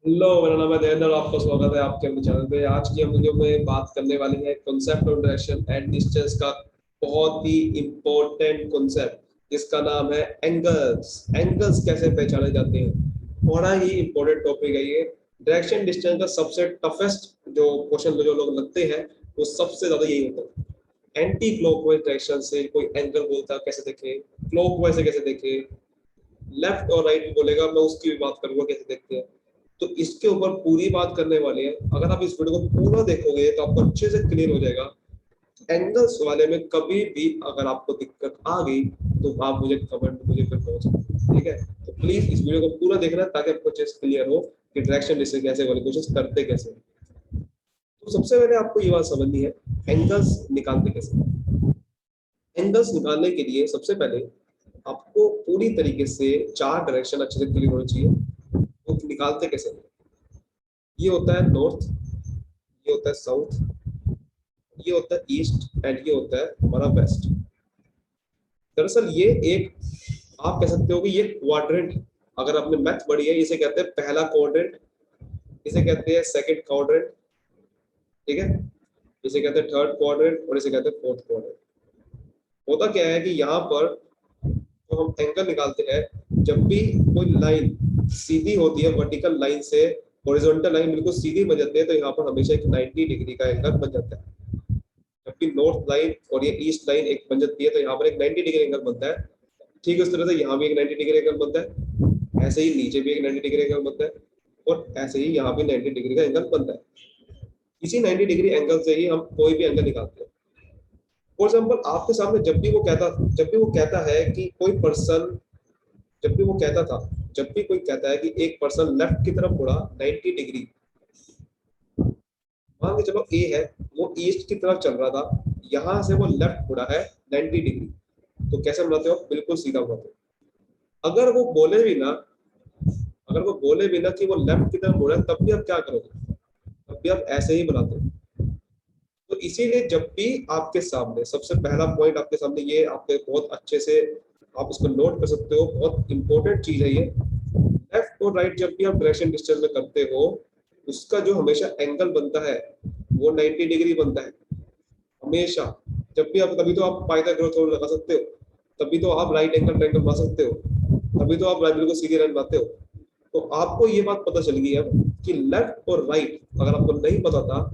Hello, मेरा नाम है देवेंद्र। आपका स्वागत है आपके अपने चैनल पे। आज की हम वीडियो में बात करने वाली है concept of direction and distance का बहुत ही इम्पोर्टेंट कॉन्सेप्ट जिसका नाम है एंगल्स। एंगल्स कैसे पहचाने जाते हैं, बड़ा ही इम्पोर्टेंट टॉपिक है ये। डायरेक्शन डिस्टेंस का सबसे टफेस्ट जो क्वेश्चन जो लोग लगते हैं वो सबसे ज्यादा यही होता है। एंटी क्लॉकवाइज डायरेक्शन से कोई एंगल बोलता है कैसे देखे, क्लॉकवाइज से कैसे देखे, लेफ्ट और राइट बोलेगा मैं उसकी भी बात करूंगा कैसे देखते हैं। तो इसके ऊपर पूरी बात करने वाले हैं। अगर आप इस वीडियो को पूरा देखोगे तो आपको अच्छे से क्लियर हो जाएगा। एंगल्स वाले में कभी भी अगर आपको दिक्कत आ गई तो आप मुझे कमेंट मुझे फिर पहुंच सकते हैं, ठीक है। तो प्लीज इस वीडियो को पूरा देखना ताकि आपको अच्छे से क्लियर हो कि डायरेक्शन डिस्टेंस कैसे वाले क्वेश्चन करते कैसे हैं। तो सबसे पहले आपको ये बात समझनी है, एंगल्स निकालते कैसे। एंगल्स निकालने के लिए सबसे पहले आपको पूरी तरीके से चार डायरेक्शन अच्छे से क्लियर होने चाहिए। वो निकालते कैसे हैं? ये होता है नॉर्थ, ये होता है साउथ, ये होता है ईस्ट एंड ये होता है हमारा वेस्ट। दरअसल ये एक, आप कह सकते हो कि ये क्वाड्रेंट, अगर आपने मैथ पढ़ी है इसे कहते हैं पहला क्वाड्रेंट, इसे कहते हैं सेकंड क्वाड्रेंट, ठीक है, इसे कहते हैं थर्ड क्वाड्रेंट और इसे कहते हैं फोर्थ क्वाड्रेंट। होता क्या है कि यहाँ पर तो हम एंगल निकालते हैं जब भी कोई लाइन सीधी होती है वर्टिकल लाइन से हॉरिजॉन्टल लाइन बिल्कुल सीधी बन जाती है तो यहाँ पर हमेशा एक 90 डिग्री का एंगल बन जाता है। जबकि नॉर्थ लाइन और ये ईस्ट लाइन एक बन जाती है तो यहाँ पर एक 90 डिग्री एंगल बनता है। ठीक उस तरह से यहाँ भी एक 90 डिग्री एंगल बनता है, ऐसे ही नीचे भी एक 90 डिग्री एंगल बनता है और ऐसे ही यहाँ भी 90 डिग्री का एंगल बनता है। इसी 90 डिग्री एंगल से ही हम कोई भी एंगल निकालते हैं। फॉर एग्जाम्पल आपके सामने जब भी वो कहता है कि कोई पर्सन, जब भी वो कहता था, जब भी कोई कहता है कि एक पर्सन लेफ्ट की तरफ मुड़ा 90 डिग्री, मान के चलो ए है, वो ईस्ट की तरफ चल रहा था, यहां से वो लेफ्ट मुड़ा है 90 डिग्री, तो कैसे मुड़ाते हो? बिल्कुल सीधा मुड़ाते हो। अगर वो बोले भी ना, अगर वो बोले भी ना कि वो लेफ्ट की तरफ मुड़ा, तब भी आप क्या करोगे? तब भी आप ऐसे ही बनाते हो। तो इसीलिए जब भी आपके सामने सबसे पहला पॉइंट आपके सामने ये आपके बहुत अच्छे से आप इसको नोट कर सकते हो, बहुत इंपॉर्टेंट चीज है ये। लेफ्ट और राइट जब भी आप डायरेक्शन डिस्टेंस में करते हो उसका जो हमेशा एंगल बनता है वो 90 डिग्री बनता है हमेशा। जब भी आप, तभी तो आप पाइथागोरस थ्योरम लगा सकते हो, तभी तो आप राइट एंगल ट्रायंगल बना सकते हो, तभी तो आप राइट बिल्कुल सीधी लाइन बनाते हो। तो आपको ये बात पता चल गई अब कि लेफ्ट और राइट अगर आपको नहीं पता था,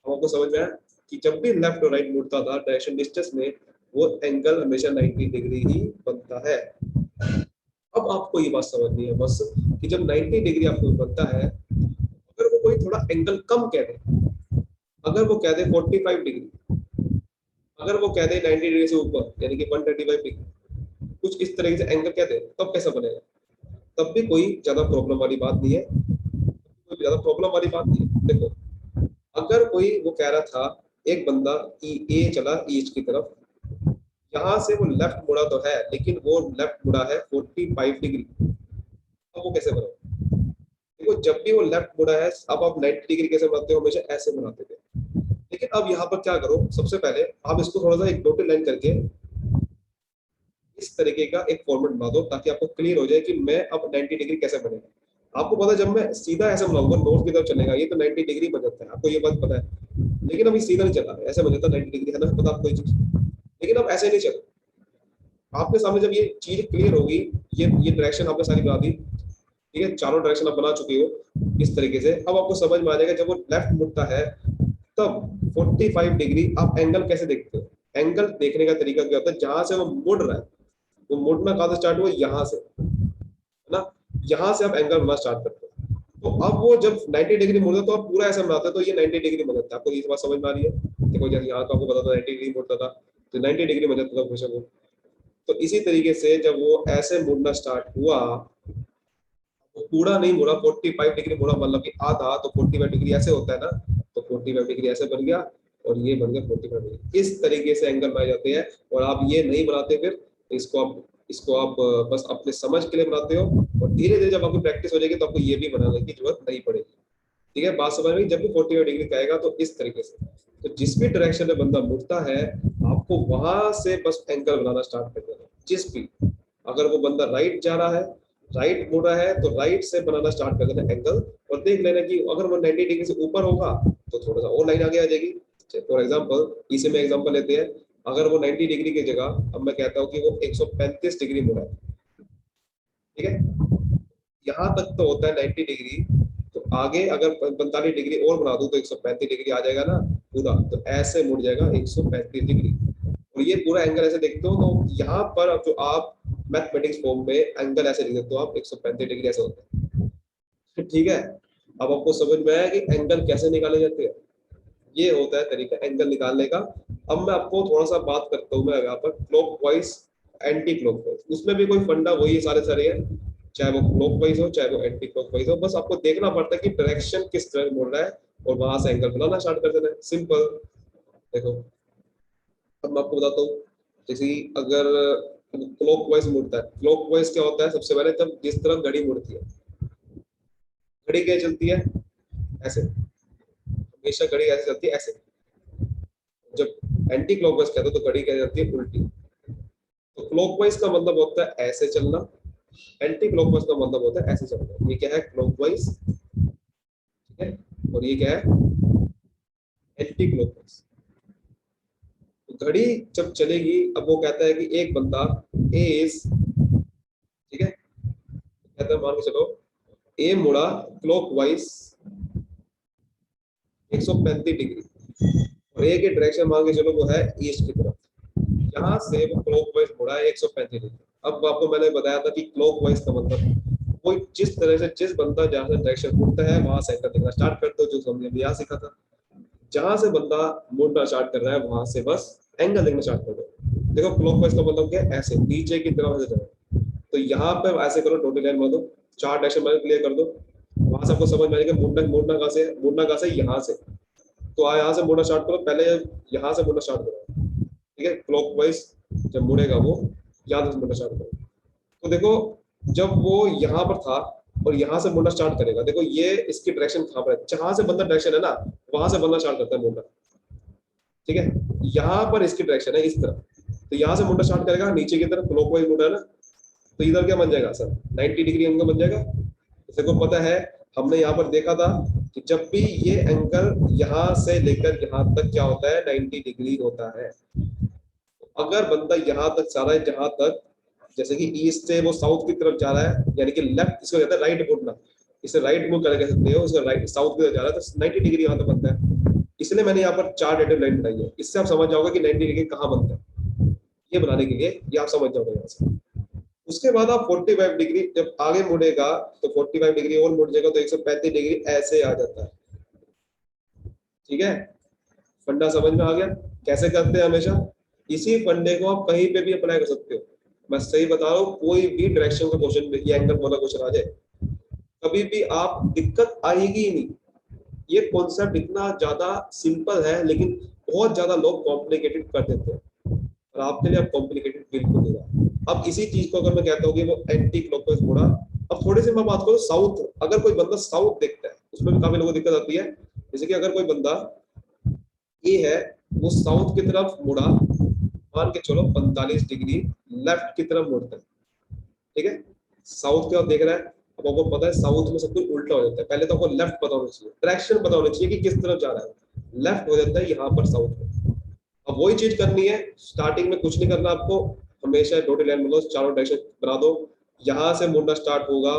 अब आपको समझ में आया कि जब भी लेफ्ट और राइट मुड़ता था डायरेक्शन डिस्टेंस में वो एंगल हमेशा 90 डिग्री ही बनता है। अब आपको ये बात समझनी है बस कि जब 90 डिग्री आपको बनता है, अगर वो कोई थोड़ा एंगल कम कह दे, अगर वो कह दे 45 डिग्री, अगर वो कह दे 90 डिग्री से ऊपर यानी कि 135 डिग्री, कुछ इस तरह से एंगल कह दे, तब कैसा बनेगा? तब भी कोई ज्यादा प्रॉब्लम वाली बात नहीं है, कोई ज्यादा प्रॉब्लम वाली बात नहीं है। देखो, अगर कोई वो कह रहा था, एक बंदा ए चला ईस्ट की तरफ, यहाँ से वो लेफ्ट मुड़ा तो है लेकिन वो लेफ्ट मुड़ा है 45 डिग्री, अब वो कैसे बना? देखो, जब भी वो लेफ्ट मुड़ा है, अब आप 90 डिग्री कैसे बनाते हो? हमेशा ऐसे बनाते थे। लेकिन अब यहाँ पर क्या करो, सबसे पहले आप इसको थोड़ा सा एक डॉटेड लाइन करके इस तरीके का एक फॉर्मेट बना दो ताकि आपको क्लियर हो जाए कि मैं अब 90 डिग्री कैसे बनेगा। आपको पता है जब मैं सीधा ऐसे बनाऊंगा नॉर्थ की तरफ चलेगा ये तो 90 डिग्री बन जाता है, आपको ये बात पता है। लेकिन अभी सीधा नहीं चला, ऐसे बन जाता है 90 डिग्री, है ना, पता आपको ये चीज। लेकिन अब ऐसे नहीं चला। आपके सामने जब ये चीज क्लियर होगी, ये डायरेक्शन आपने सारी बना दी, ठीक है, चारों डायरेक्शन आप बना चुके हो इस तरीके से, अब आपको समझ में आ जाएगा जब वो लेफ्ट मुड़ता है तब 45 डिग्री आप एंगल कैसे देखते हो। एंगल देखने का तरीका क्या होता है, जहां से वो मुड़ रहा है, वो मुड़ना कहां से स्टार्ट हुआ? यहाँ से, है ना, यहाँ से आप एंगल बनना स्टार्ट करते हो। तो अब वो जब 90 डिग्री मुड़ता है तो आप पूरा ऐसा बनाते हैं तो ये 90 डिग्री बन जाता है। आपको ये बात समझ में आ रही है? देखो जैसे यहाँ तो आपको पता था 90 डिग्री मुड़ता था, तो 90 डिग्री बन जाता था हमेशा वो। तो इसी तरीके से जब वो ऐसे मुड़ना स्टार्ट हुआ, वो पूरा नहीं मुड़ा, 45 डिग्री मुड़ा, मतलब कि आधा, तो 45 डिग्री ऐसे होता है ना, तो 45 डिग्री ऐसे बन गया और ये बन गया 45 डिग्री। इस तरीके से एंगल बनाए जाते हैं। और आप ये नहीं बनाते फिर तो इसको आप बस अपने समझ के लिए बनाते हो, और धीरे धीरे जब आपकी प्रैक्टिस हो जाएगी तो आपको ये भी बनाने की जरूरत नहीं पड़ेगी। ठीक है, बात समझ में? जब भी 45 डिग्री का आएगा तो इस तरीके से, तो जिस भी डायरेक्शन में बंदा मुड़ता है आपको वहां से बस एंगल बनाना स्टार्ट कर देना। जिस भी, अगर वो बंदा राइट जा रहा है राइट मुड़ा है तो राइट से बनाना स्टार्ट कर देना एंगल, और देख लेना कि अगर वो 90 डिग्री से ऊपर होगा तो थोड़ा सा और लाइन आगे आ जाएगी। फॉर एग्जांपल इसे में एग्जांपल लेते हैं, अगर वो 90 डिग्री की जगह अब मैं कहता हूँ कि वो 135 डिग्री मुड़ा है, ठीक है, यहाँ तक तो होता है 90 डिग्री, तो आगे अगर 45 डिग्री और बढ़ा दूं तो 135 डिग्री आ जाएगा ना पूरा, तो ऐसे मुड़ जाएगा 135 डिग्री। और ये पूरा एंगल ऐसे देखते हो तो यहाँ पर अब जो आप मैथमेटिक्स फॉर्म में एंगल ऐसे लिख देते हो आप 135 डिग्री ऐसे होता है, ठीक है। अब आपको समझ में आया कि एंगल कैसे निकाले जाते हैं, ये होता है तरीका एंगल निकालने का। अब मैं आपको थोड़ा सा बात करता हूँ मैं यहाँ पर क्लॉकवाइज एंटी क्लॉकवाइज, उसमें भी कोई फंडा वही सारे सारे हैं, चाहे वो क्लॉकवाइज हो चाहे वो एंटी क्लॉकवाइज हो, बस आपको देखना पड़ता है कि डायरेक्शन किस तरह मुड़ रहा है और वहां से एंगल बनाना स्टार्ट कर देना है, सिंपल। देखो अब मैं आपको बताता हूँ, जैसे कि अगर क्लॉकवाइज मुड़ता है, क्लॉकवाइज क्या होता है, सबसे पहले जब जिस तरह घड़ी मुड़ती है, घड़ी क्या चलती है ऐसे, हमेशा घड़ी ऐसे चलती है ऐसे। जब एंटी क्लॉकवाइज कहते हो तो घड़ी क्या चलती है उल्टी। तो क्लॉकवाइज का मतलब होता है ऐसे चलना, एंटी क्लॉकवाइज का मतलब होता है ऐसे चलना। ये क्या है क्लॉकवाइज, ठीक है, और ये क्या है एंटी क्लॉकवाइज। तो घड़ी जब चलेगी, अब वो कहता है कि एक बंदा इज, ठीक है, कहता है मान के चलो ए मुड़ा क्लॉकवाइज 135 डिग्री, और ए की डायरेक्शन मान के चलो वो है ईस्ट की तरफ, यहाँ से वो क्लॉकवाइज मुड़ा है 135 डिग्री। अब आपको मैंने बताया था कि क्लॉकवाइज का मतलब कोई जिस तरह से जिस बंदा जहाँ से डायरेक्शन मुड़ता है वहां से एंगल देखना स्टार्ट कर दो, जो हमने यहाँ सीखा था। जहां से बंदा मुड़ना स्टार्ट कर रहा है वहां से बस एंगल देखना स्टार्ट कर दो। देखो क्लॉकवाइज का मतलब क्या है, ऐसे नीचे की तरफ ऐसे जाओ, तो यहाँ पे ऐसे करो, डॉटेड लाइन बना दो, चार डायरेक्शन मैंने क्लियर कर दो, वहां से आपको समझ में आएगा मुड़ना मुड़ना कहाँ से, मुड़ना कहाँ से यहाँ से। तो यहाँ से मुड़ना स्टार्ट करो, पहले यहाँ से मुड़ना स्टार्ट करो, ठीक है, क्लॉकवाइज जब मुड़ेगा वो यहाँ से मुड़ना स्टार्ट करो। तो देखो जब वो यहाँ पर था और यहाँ से मुड़ना स्टार्ट करेगा, देखो ये इसकी डायरेक्शन कहाँ पर है, जहां से बंदा डायरेक्शन है ना वहां से बनना स्टार्ट करता है मुड़ना, ठीक है। यहाँ पर इसकी डायरेक्शन है इस तरफ, तो यहाँ से मुड़ना स्टार्ट करेगा नीचे की तरफ, क्लॉकवाइज मुड़ा है ना, तो इधर क्या बन जाएगा सर 90 डिग्री एंगल बन जाएगा। जैसे को पता है हमने यहाँ पर देखा था कि जब भी ये एंगल यहाँ से लेकर यहाँ तक क्या होता है 90 डिग्री होता है। अगर बंदा यहाँ तक जा रहा है, जहां तक जैसे कि ईस्ट से वो साउथ की तरफ जा रहा है, यानी कि लेफ्ट, इसको कहते हैं राइट मुड़ना, इसे राइट मूव कर कह सकते हो, इसका राइट साउथ की तरफ जा रहा है तो 90 डिग्री यहाँ तक बनता है। इसलिए मैंने यहाँ पर चार डेटिव लाइन बनाई है, इससे आप समझ जाओगे कि 90 डिग्री कहाँ बनता है। ये बनाने के लिए ये आप समझ जाओगे यहाँ से। उसके बाद आप 45 डिग्री जब आगे मुड़ेगा तो 45 डिग्री और मुड़ जाएगा तो 135 डिग्री ऐसे आ जाता है, ठीक है। फंडा समझ में आ गया कैसे करते हैं हमेशा। इसी फंडे को आप कहीं पे भी अप्लाई कर सकते हो, मैं सही बता रहा हूँ, कोई भी डायरेक्शन का क्वेश्चन ये एंगल वाला क्वेश्चन आ जाए कभी भी आप दिक्कत आएगी ही नहीं। ये कॉन्सेप्ट इतना ज्यादा सिंपल है लेकिन बहुत ज्यादा लोग कॉम्प्लिकेटेड कर देते हैं, और आपके लिए अब कॉम्प्लिकेटेड बिल्कुल नहीं रहा। अब इसी चीज को अगर मैं कहता हूँ कि वो एंटी क्लॉकवाइज मुड़ा, अब थोड़ी सी मैं बात करूँ साउथ, अगर कोई बंदा साउथ देखता है उसमें भी काफी लोगों को दिक्कत आती है। जैसे कि अगर कोई बंदा ये है वो साउथ की तरफ मुड़ा, मान के चलो 45 डिग्री लेफ्ट की तरफ मुड़ता है, ठीक है, साउथ की तरफ देख रहा है। अब आपको पता है साउथ में सब कुछ उल्टा हो जाता है, पहले तो आपको लेफ्ट पता होना चाहिए, डायरेक्शन पता होना चाहिए कि किस तरफ जा रहा है, लेफ्ट हो जाता है यहाँ पर साउथ में। अब वही चीज करनी है, स्टार्टिंग में कुछ नहीं करना आपको, हमेशा डॉटेड लाइन मतलब चारों डायरेक्शन बना दो, यहाँ से मुड़ना स्टार्ट होगा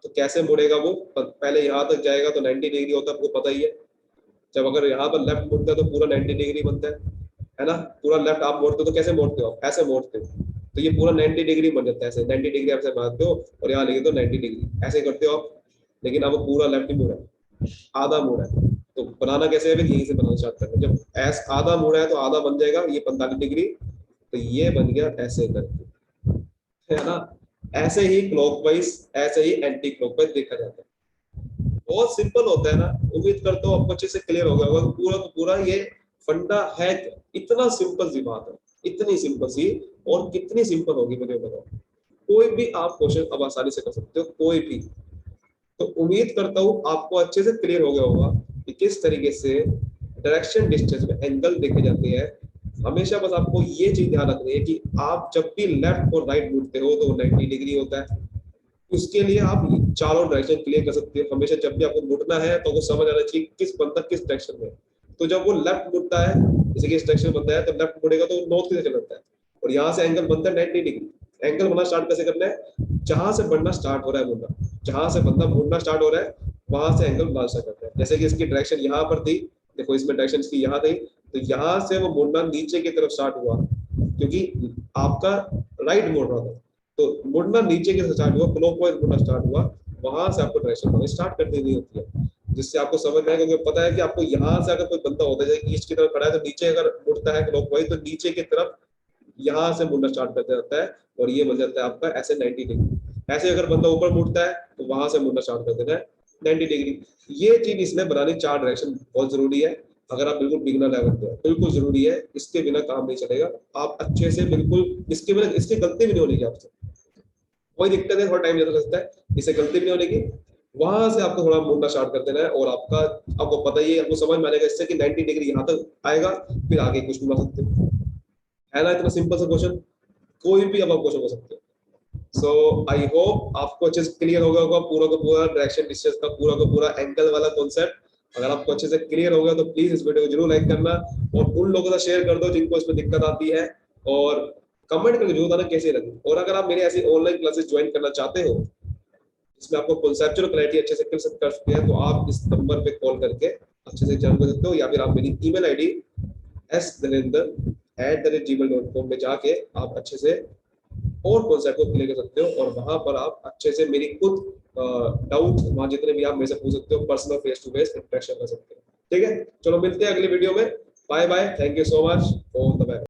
तो कैसे मुड़ेगा वो, पहले यहाँ तक जाएगा तो 90 डिग्री होता है, आपको पता ही है। जब अगर यहाँ पर लेफ्ट मुड़ता है तो पूरा 90 डिग्री बनता है ना, पूरा लेफ्ट आप मोड़ते हो तो कैसे मोड़ते हो, आप ऐसे मोड़ते हो, तो ये पूरा 90 डिग्री बन जाता है, ऐसे 90 डिग्री आप ऐसे मारते हो और यहाँ लिखे तो 90 डिग्री ऐसे करते हो आप। लेकिन अब वो पूरा लेफ्ट ही मुड़ा है, आधा मुड़ा है, तो बनाना कैसे है, फिर यहीं से बनाना स्टार्ट करना। जब ऐस आधा मुड़ा है तो आधा बन जाएगा ये 45 डिग्री, तो ये बन गया ऐसे करके, है ना। ऐसे ही क्लॉकवाइज ऐसे ही एंटी क्लॉकवाइज देखा जाता है, बहुत सिंपल होता है ना। उम्मीद करता हूँ आपको अच्छे से क्लियर हो गया होगा पूरा तो पूरा ये फंडा है क्या? इतना सिंपल सी बात है, इतनी सिंपल सी, और कितनी सिंपल होगी मुझे बताओ। कोई भी आप क्वेश्चन अब आसानी से कर सकते हो, कोई भी। तो उम्मीद करता हूँ आपको अच्छे से क्लियर हो गया होगा कि किस तरीके से डायरेक्शन डिस्टेंस में एंगल देखे जाते हैं। हमेशा बस आपको ये चीज ध्यान रखनी है कि आप जब भी लेफ्ट और राइट मुड़ते हो तो 90 डिग्री होता है, उसके लिए आप चारों डायरेक्शन क्लियर कर सकते हो। हमेशा जब भी आपको मुड़ना है तो वो समझ आना चाहिए किस बंदा किस डायरेक्शन में। तो जब वो लेफ्ट मुड़ता है, जैसे कि इस डायरेक्शन बनता है, तो लेफ्ट मुड़ेगा तो वो नॉर्थ की तरफ चला जाता है, और यहाँ से एंगल बनता है 90 डिग्री। एंगल बनना स्टार्ट कैसे करना है, जहां से बनना स्टार्ट हो रहा है मुड़ना, जहां से बंदा मुड़ना स्टार्ट हो रहा है वहां से एंगल बनाना स्टार्ट करता है। जैसे कि इसकी डायरेक्शन यहाँ पर थी, देखो इसमें डायरेक्शन इसकी यहाँ थी, तो यहाँ से वो मुड़ना नीचे की तरफ स्टार्ट हुआ, क्योंकि आपका राइट मुड़ रहा था, तो मुड़ना नीचे की तरफ स्टार्ट हुआ, क्लॉकवाइज मुड़ना स्टार्ट हुआ, वहां से आपको डायरेक्शन बनानी स्टार्ट कर देनी होती है, जिससे आपको समझ में आएगा। क्योंकि पता है कि आपको यहाँ से अगर कोई बंदा होता है जैसे ईस्ट की तरफ खड़ा है, तो नीचे अगर मुड़ता है क्लॉकवाइज, तो नीचे की तरफ यहाँ से मुड़ना स्टार्ट कर देता है, और ये बन जाता है आपका ऐसे 90 डिग्री। ऐसे अगर बंदा ऊपर मुड़ता है तो वहां से मुड़ना स्टार्ट कर देना है 90 डिग्री। ये चीज इसमें बनानी, चार डायरेक्शन बहुत जरूरी है। अगर आप बिल्कुल बिगनर लेवल पे हो, बिल्कुल जरूरी है, इसके बिना काम नहीं चलेगा। आप अच्छे से बिल्कुल, इसके बिना इसकी गलती भी नहीं होने की आपसे, कोई दिक्कत है, थोड़ा टाइम ज्यादा लगता है, इसे गलती भी नहीं होने की। वहां से आपको थोड़ा मुड़ना स्टार्ट कर देना है, और आपका, आपको पता ही है, आपको समझ में आएगा इससे कि 90 डिग्री यहाँ तक आएगा, फिर आगे कुछ भी बना सकते हो, है ना। इतना सिंपल सा क्वेश्चन, कोई भी अब आप क्वेश्चन कर सकते हो। सो आई होप आपको अच्छे से क्लियर हो गया होगा पूरा का पूरा डायरेक्शन डिस्टेंस का पूरा एंगल वाला कॉन्सेप्ट। अगर आपको अच्छे से क्लियर हो गया तो प्लीज इस वीडियो को जरूर लाइक करना, और उन लोगों से शेयर कर दो जिनको इसमें दिक्कत आती है, और कमेंट करके जरूर बताना कैसे लगी। और अगर आप मेरे ऐसी ऑनलाइन क्लासेस ज्वाइन करना चाहते हो जिसमें आपको कॉन्सेप्चुअल क्लैरिटी अच्छे से कर सकते हैं, तो आप इस नंबर पे कॉल करके अच्छे से ज्वाइन कर सकते हो, या फिर आप मेरी ईमेल आईडी sdharinder@gmail.com में जाके आप अच्छे से और कॉन्सेप्ट को क्लियर कर सकते हो, और वहां पर आप अच्छे से मेरी खुद डाउट वहां जितने भी आप मेरे से पूछ सकते हो, personal face to face interaction कर सकते हो। ठीक है, चलो मिलते हैं अगली वीडियो में। Bye bye, thank you so much for the